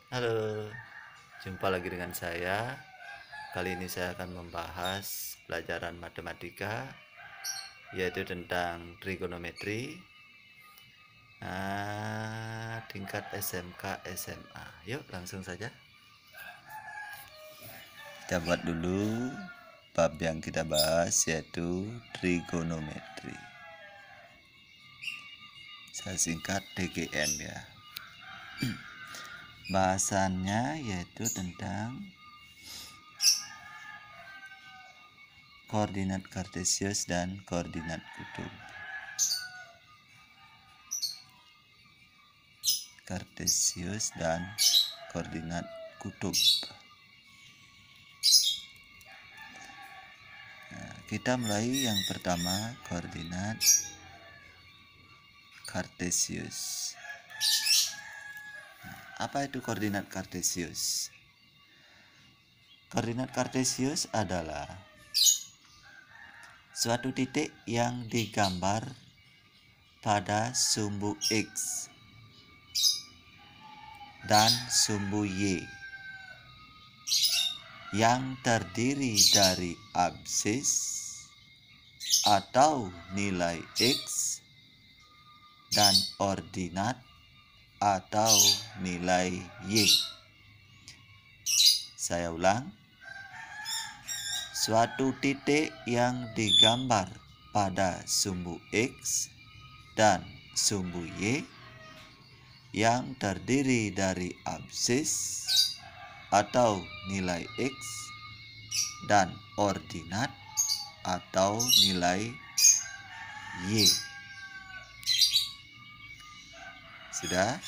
Halo, jumpa lagi dengan saya. Kali ini saya akan membahas pelajaran matematika, yaitu tentang trigonometri, tingkat SMK SMA. Yuk langsung saja. Kita buat dulu bab yang kita bahas, yaitu trigonometri. Saya singkat TGM ya. Bahasannya yaitu tentang koordinat kartesius dan koordinat kutub. Kartesius dan koordinat kutub. Nah, kita mulai yang pertama, koordinat kartesius. Apa itu koordinat kartesius? Koordinat kartesius adalah suatu titik yang digambar pada sumbu X dan sumbu Y yang terdiri dari absis atau nilai X dan ordinat atau nilai Y. Saya ulang. Suatu titik yang digambar pada sumbu X dan sumbu Y yang terdiri dari absis atau nilai X dan ordinat atau nilai Y. Sudah?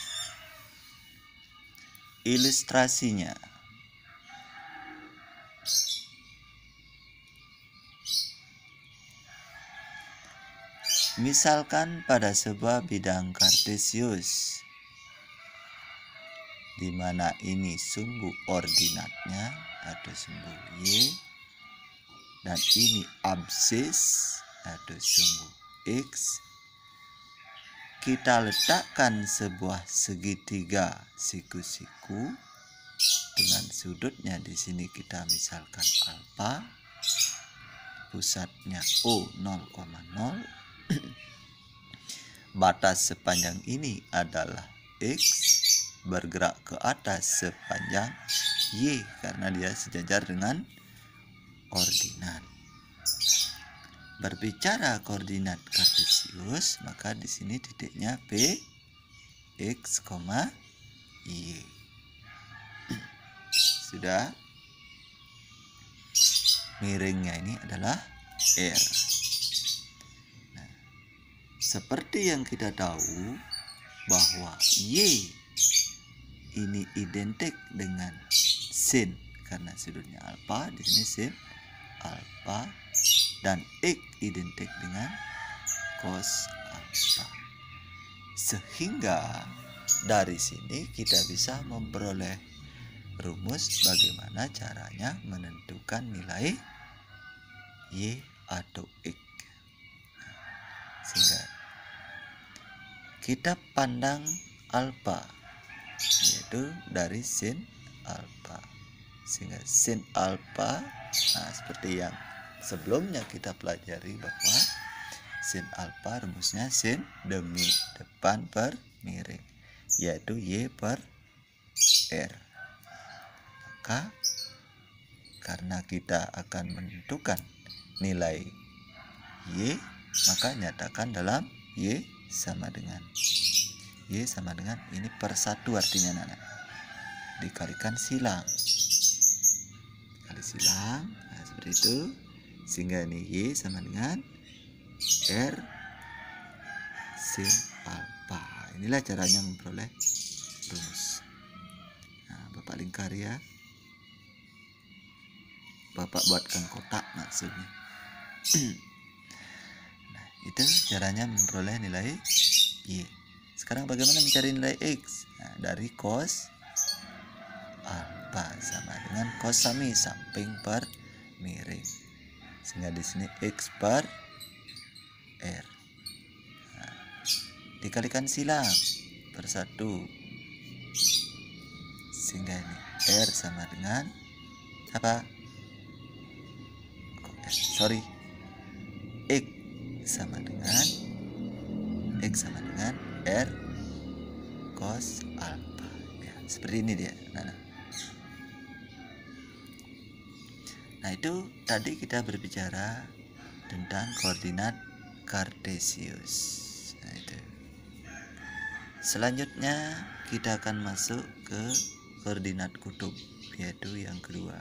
Ilustrasinya. Misalkan pada sebuah bidang kartesius, di mana ini sumbu ordinatnya atau sumbu Y, dan ini absis atau sumbu X, kita letakkan sebuah segitiga siku-siku dengan sudutnya di sini kita misalkan alfa, pusatnya O 0,0, batas sepanjang ini adalah X, bergerak ke atas sepanjang Y karena dia sejajar dengan ordinat. Berbicara koordinat kartesius, maka di sini titiknya P, X, Y. Sudah? Miringnya ini adalah R. Nah, seperti yang kita tahu bahwa Y ini identik dengan sin karena sudutnya alfa, di sini sin alfa, dan X identik dengan cos alfa. Sehingga dari sini kita bisa memperoleh rumus bagaimana caranya menentukan nilai Y atau X. Sehingga kita pandang alfa, yaitu dari sin alfa. Sehingga sin alfa, seperti yang sebelumnya kita pelajari bahwa sin alfa rumusnya sin demi depan per miring, yaitu Y per R. Maka karena kita akan menentukan nilai Y, maka nyatakan dalam Y sama dengan ini per 1 artinya anak. Dikalikan silang. Kali silang, seperti itu. Sehingga ini Y sama dengan R sin alfa. Inilah caranya memperoleh rumus. Bapak lingkar ya. Bapak buatkan kotak maksudnya. Nah, itu caranya memperoleh nilai Y. Sekarang bagaimana mencari nilai X? Dari cos alfa sama dengan cos sami samping per miring. Sehingga di sini X per R. dikalikan silang per 1, sehingga ini R sama dengan apa? X sama dengan R cos alpha ya, seperti ini dia. Nah itu tadi kita berbicara tentang koordinat kartesius. Nah itu. Selanjutnya kita akan masuk ke koordinat kutub, yaitu yang kedua.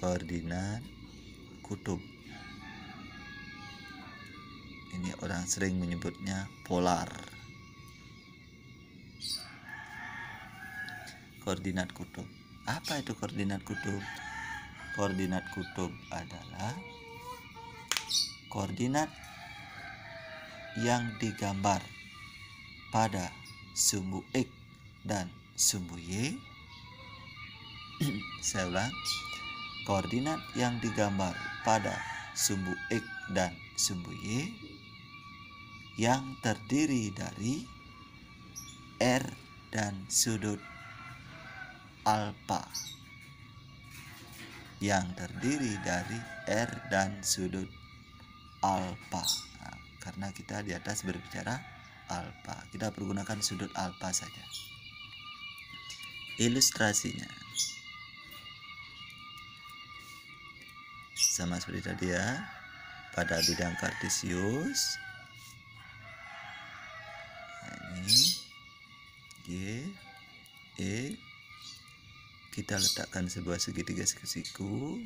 Koordinat kutub. Ini orang sering menyebutnya polar. Koordinat kutub. Apa itu koordinat kutub? Koordinat kutub adalah koordinat yang digambar pada sumbu X dan sumbu Y. Saya ulang. Koordinat yang digambar pada sumbu X dan sumbu Y yang terdiri dari R dan sudut alpha. Yang terdiri dari R dan sudut alpha. Nah, karena kita di atas berbicara alpha, kita pergunakan sudut alpha saja. Ilustrasinya sama seperti tadi ya. Pada bidang kartesius, ini Y, E, kita letakkan sebuah segitiga siku-siku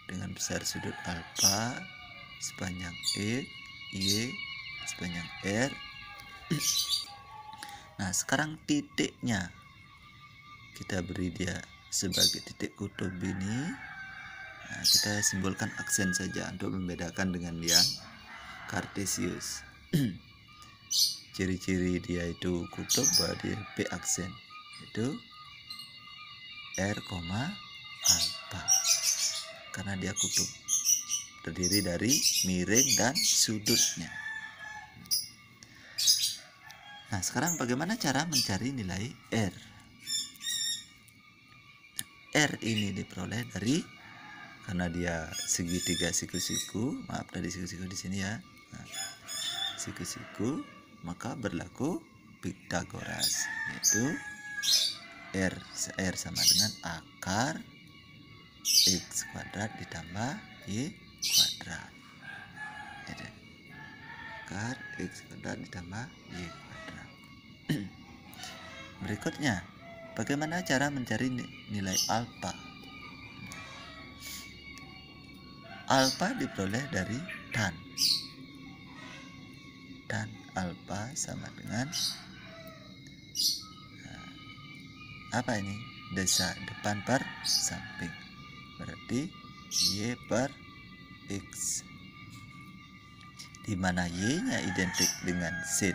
dengan besar sudut alpha sepanjang X, Y, sepanjang R. Nah sekarang titiknya kita beri dia sebagai titik kutub ini. Nah, kita simbolkan aksen saja untuk membedakan dengan yang kartesius. Ciri-ciri dia itu kutub bahwa dia P aksen, itu R, alpha, karena dia kutub, terdiri dari miring dan sudutnya. Nah sekarang bagaimana cara mencari nilai R? R ini diperoleh dari, karena dia segitiga siku-siku, maaf tadi siku-siku di sini ya. Nah, siku-siku, maka berlaku Pythagoras, yaitu R sama dengan akar X kuadrat ditambah Y kuadrat. Akar X kuadrat ditambah Y kuadrat. Berikutnya, bagaimana cara mencari nilai alpha? Alpha diperoleh dari tan alpha sama dengan apa ini? Desa depan per samping, berarti Y per X, di mana Y nya identik dengan sin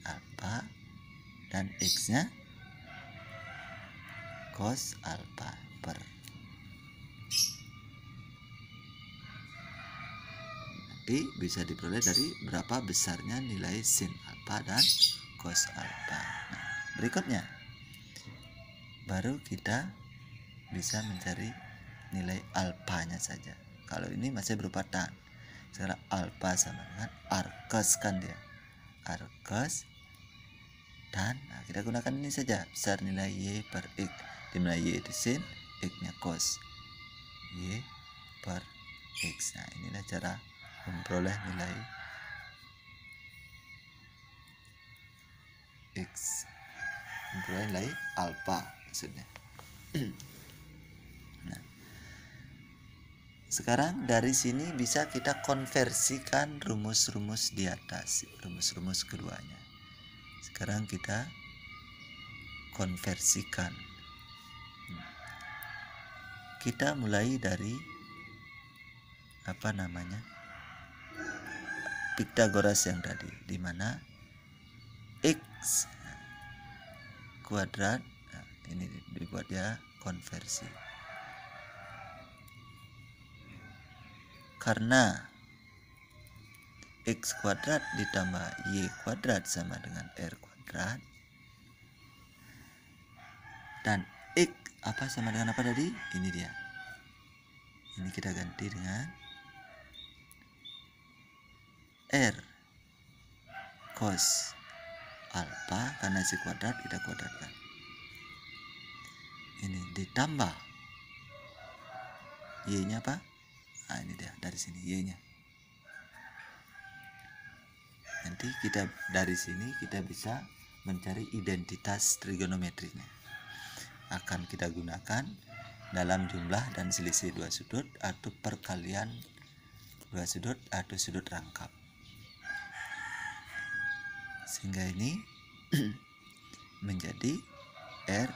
alpha dan X nya cos alpha per. Nanti bisa diperoleh dari berapa besarnya nilai sin alpha dan cos alpha. Nah, berikutnya baru kita bisa mencari nilai alpanya saja. Kalau ini masih berupa tan. Sekarang alpha sama dengan arcos kan dia. Arcos tan. Nah, kita gunakan ini saja. Besar nilai Y per X. Di mana Y itu sin, X-nya cos. Y per X. Nah, inilah cara memperoleh nilai X. Memperoleh nilai alpha maksudnya. Nah, sekarang dari sini bisa kita konversikan rumus-rumus di atas, rumus-rumus keduanya. Sekarang kita konversikan. Kita mulai dari Pythagoras yang tadi, di mana X kuadrat, nah, ini dibuat ya konversi. Karena X kuadrat ditambah Y kuadrat sama dengan R kuadrat. Dan X apa sama dengan apa tadi? Ini dia. Ini kita ganti dengan R cos alpha, karena si kuadrat kita kuadratkan. Ini ditambah Y-nya apa? Nah, ini dia, dari sini Y-nya. Nanti kita dari sini kita bisa mencari identitas trigonometrinya. Akan kita gunakan dalam jumlah dan selisih dua sudut atau perkalian dua sudut atau sudut rangkap. Sehingga ini menjadi R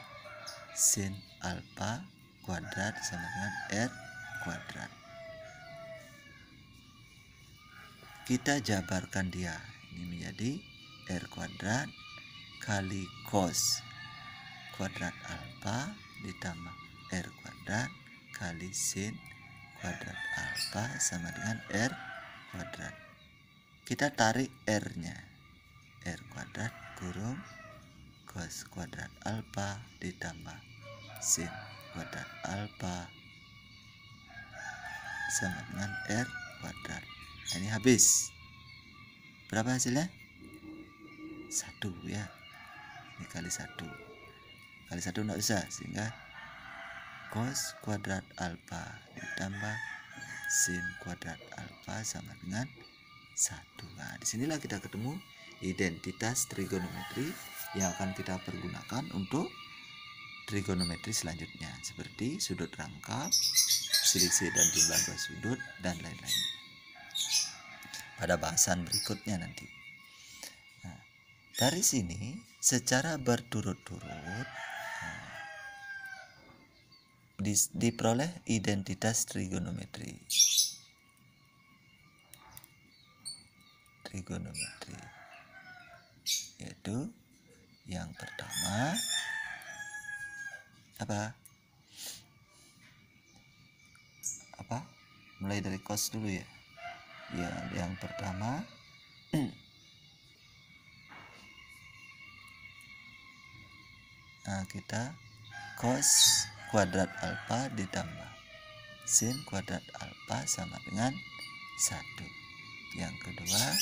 sin alpha kuadrat sama dengan R kuadrat. Kita jabarkan dia. Ini menjadi R kuadrat kali cos kuadrat alpha ditambah R kuadrat kali sin kuadrat alpha sama dengan R kuadrat. Kita tarik R-nya. R kuadrat kurung cos kuadrat alpha ditambah sin kuadrat alpha sama dengan R kuadrat. Nah, ini habis. Berapa hasilnya? 1 ya. Ini kali 1. Kali 1 enggak usah, sehingga cos kuadrat alpha ditambah sin kuadrat alpha sama dengan 1. Nah, disinilah kita ketemu identitas trigonometri yang akan kita pergunakan untuk trigonometri selanjutnya, seperti sudut rangkap, selisih dan jumlah dua sudut, dan lain-lain pada bahasan berikutnya nanti. Nah, dari sini secara berturut-turut diperoleh identitas trigonometri. Yaitu yang pertama apa? Mulai dari cos dulu ya. Ya, yang pertama nah, kita cos kuadrat alpha ditambah sin kuadrat alpha sama dengan 1. Yang kedua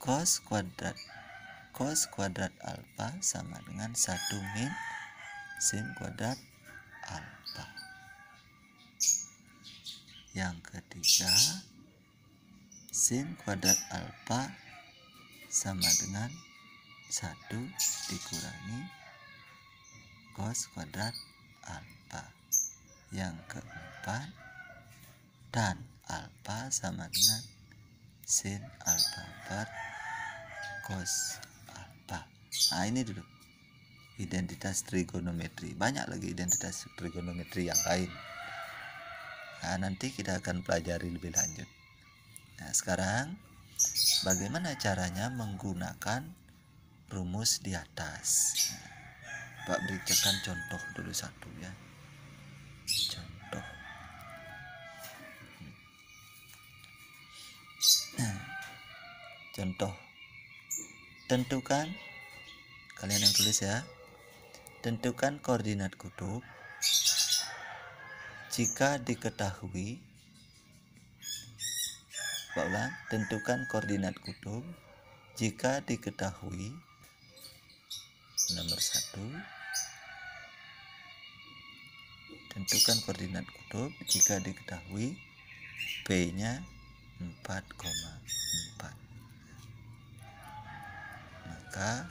cos kuadrat alpha sama dengan 1 min sin kuadrat alpha. Yang ketiga sin kuadrat alpha sama dengan 1 dikurangi cos kuadrat alpha. Yang keempat tan alpha sama dengan sin alpha per cos alpha. Nah, ini dulu identitas trigonometri. Banyak lagi identitas trigonometri yang lain. Nah, nanti kita akan pelajari lebih lanjut. Nah, sekarang bagaimana caranya menggunakan rumus di atas. Pak berikan contoh dulu satu ya. Contoh. Contoh. Tentukan, kalian yang tulis ya. Tentukan koordinat kutub jika diketahui. Pak ulang, tentukan koordinat kutub jika diketahui. Nomor 1, tentukan koordinat kutub jika diketahui P-nya 4,4. Maka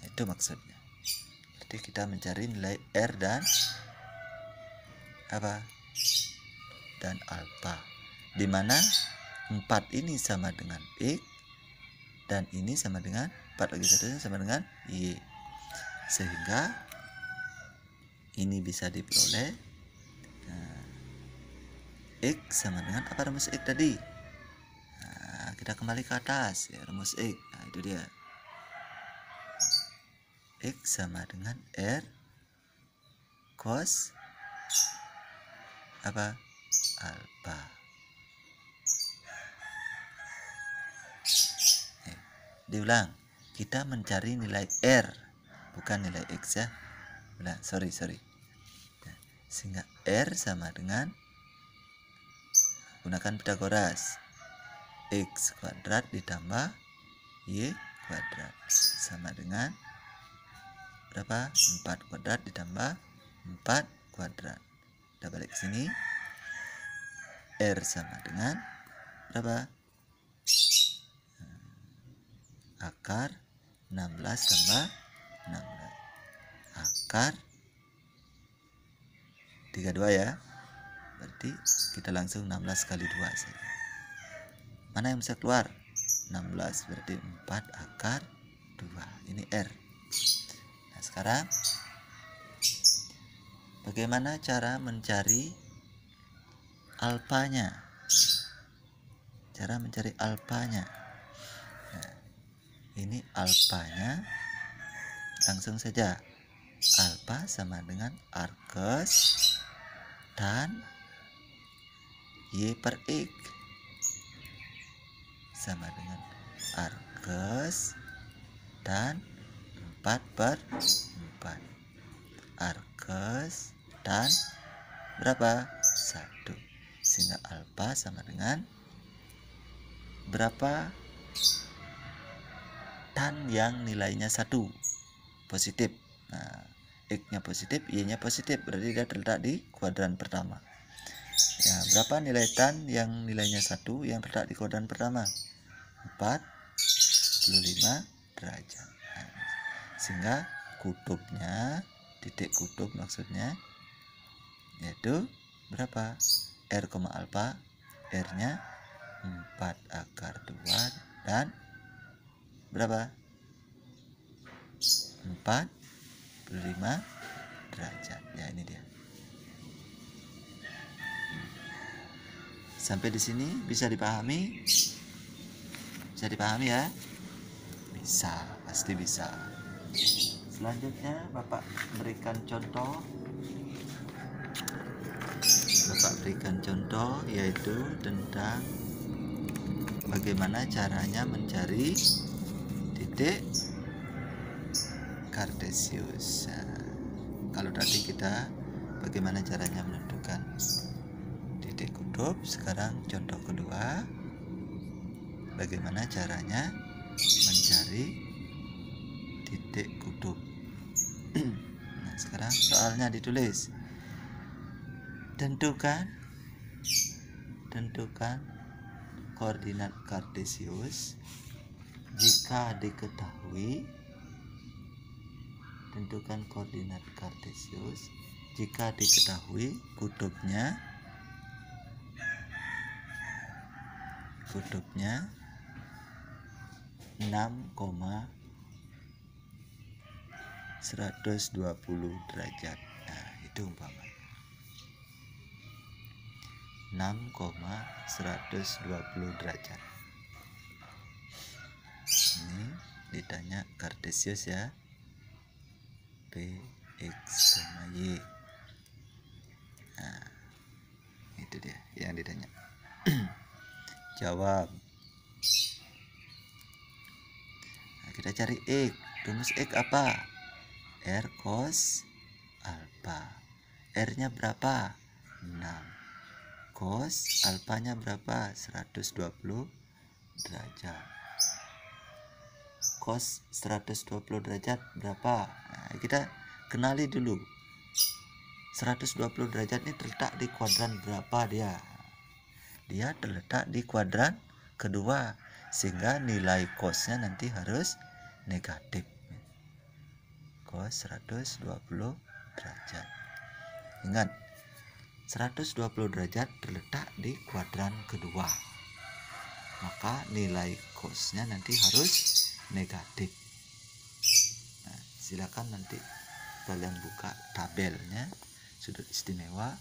itu maksudnya. Jadi kita mencari nilai R dan apa? Dan alpha. Di mana 4 ini sama dengan X dan ini sama dengan 4 lagi satunya sama dengan Y. Sehingga ini bisa diperoleh X sama dengan apa rumus X tadi? Nah, kita kembali ke atas ya, rumus X. Nah, itu dia. X sama dengan R cos apa? Alfa. Diulang, kita mencari nilai R, bukan nilai X ya. Udah, sorry. Nah, sehingga R sama dengan, gunakan Pythagoras, X kuadrat ditambah Y kuadrat sama dengan berapa? 4 kuadrat ditambah 4 kuadrat. Kita balik ke sini, R sama dengan berapa? Akar 16 tambah 16. Akar 32 ya. Berarti kita langsung 16 kali 2 saja. Mana yang bisa keluar? 16, berarti 4 akar 2. Ini R. Nah, sekarang bagaimana cara mencari alfanya? Cara mencari alfanya. Nah, ini alfanya, langsung saja. Alfa sama dengan Arcos dan Y per X sama dengan Arcos dan 4 per 4. Arcos dan berapa? 1. Sehingga alfa sama dengan berapa? Tan yang nilainya 1 positif. Nah, X-nya positif, Y-nya positif, berarti dia terletak di kuadran pertama. Ya, berapa nilai tan yang nilainya 1 yang terletak di kuadran pertama? 45 derajat. Nah, sehingga kutubnya, titik kutub maksudnya, yaitu berapa? R, alfa, R-nya 4 akar 2 dan berapa? 45 derajat. Ya, ini dia. Sampai di sini bisa dipahami? Bisa dipahami ya? Bisa, pasti bisa. Selanjutnya Bapak berikan contoh. Bapak berikan contoh yaitu tentang bagaimana caranya mencari titik Kartesius. Nah, kalau tadi kita bagaimana caranya menentukan titik kutub, sekarang contoh kedua, bagaimana caranya mencari titik kutub. Nah, sekarang soalnya ditulis. Tentukan koordinat Kartesius jika diketahui. Tentukan koordinat Kartesius jika diketahui kutubnya 6,120 derajat. Nah, itu umpamanya 6,120 derajat. Ini ditanya Kartesius ya. P, X, Y. Nah, itu dia yang ditanya. Jawab. Nah, kita cari X. Rumus X apa? R cos alfa. R-nya berapa? 6. Cos alfanya berapa? 120 derajat. Cos 120 derajat berapa? Nah, kita kenali dulu. 120 derajat ini terletak di kuadran berapa dia? Dia terletak di kuadran kedua, sehingga nilai cosnya nanti harus negatif. Cos 120 derajat. Ingat, 120 derajat terletak di kuadran kedua, maka nilai cosnya nanti harus negatif. Nah, silakan nanti kalian buka tabelnya, sudut istimewa.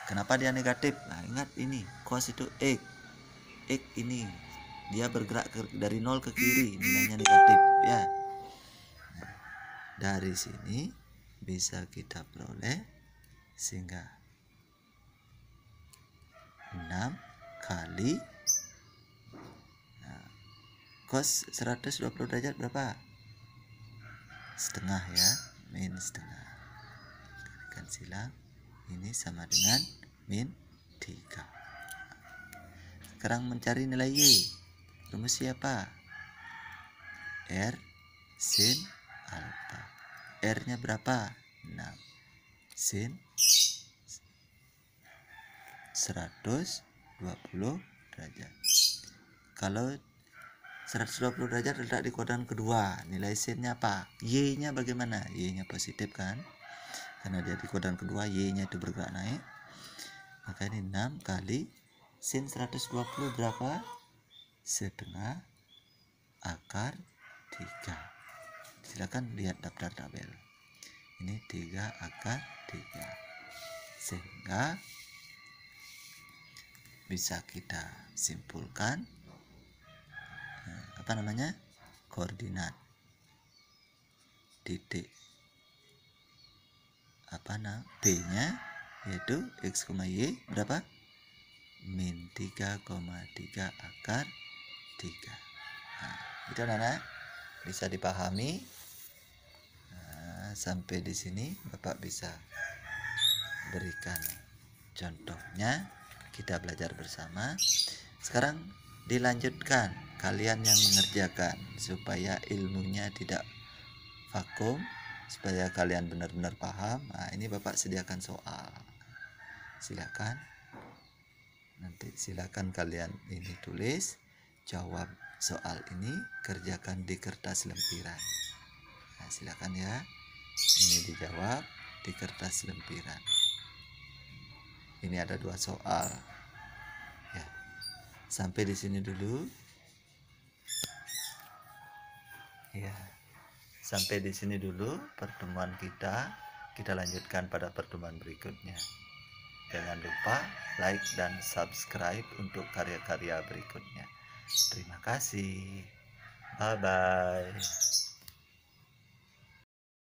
Kenapa dia negatif? Nah, ingat ini cos itu X ini dia bergerak dari 0 ke kiri, nilainya negatif ya. Nah, Dari sini bisa kita peroleh sehingga 6 kali cos 120 derajat berapa? Setengah ya, min setengah. Kalikan silang, ini sama dengan min 3. Sekarang mencari nilai Y. Rumus siapa? R sin alfa. R-nya berapa? 6. Sin 120 derajat. Kalau 120 derajat letak di kuadran kedua, nilai sin-nya apa? Y-nya bagaimana? Y-nya positif kan? Karena dia di kuadran kedua, Y-nya itu bergerak naik. Maka ini 6 kali sin 120 berapa? Setengah akar 3. Silakan lihat daftar tabel. Ini 3 akar 3. Sehingga bisa kita simpulkan apa namanya? Koordinat titik P-nya yaitu x, y berapa? Min 3,3 akar 3. Nah, itu anak-anak bisa dipahami. Sampai di sini Bapak bisa berikan contohnya, kita belajar bersama. Sekarang dilanjutkan, kalian yang mengerjakan supaya ilmunya tidak vakum, supaya kalian benar-benar paham. Nah, ini Bapak sediakan soal. Silakan. Nanti silakan kalian ini tulis, jawab soal ini, kerjakan di kertas lempiran. Nah, silakan ya. Ini dijawab di kertas lempiran. Ini ada 2 soal. Ya. Sampai di sini dulu. Ya. Sampai di sini dulu pertemuan kita. Kita lanjutkan pada pertemuan berikutnya. Jangan lupa like dan subscribe untuk karya-karya berikutnya. Terima kasih. Bye bye.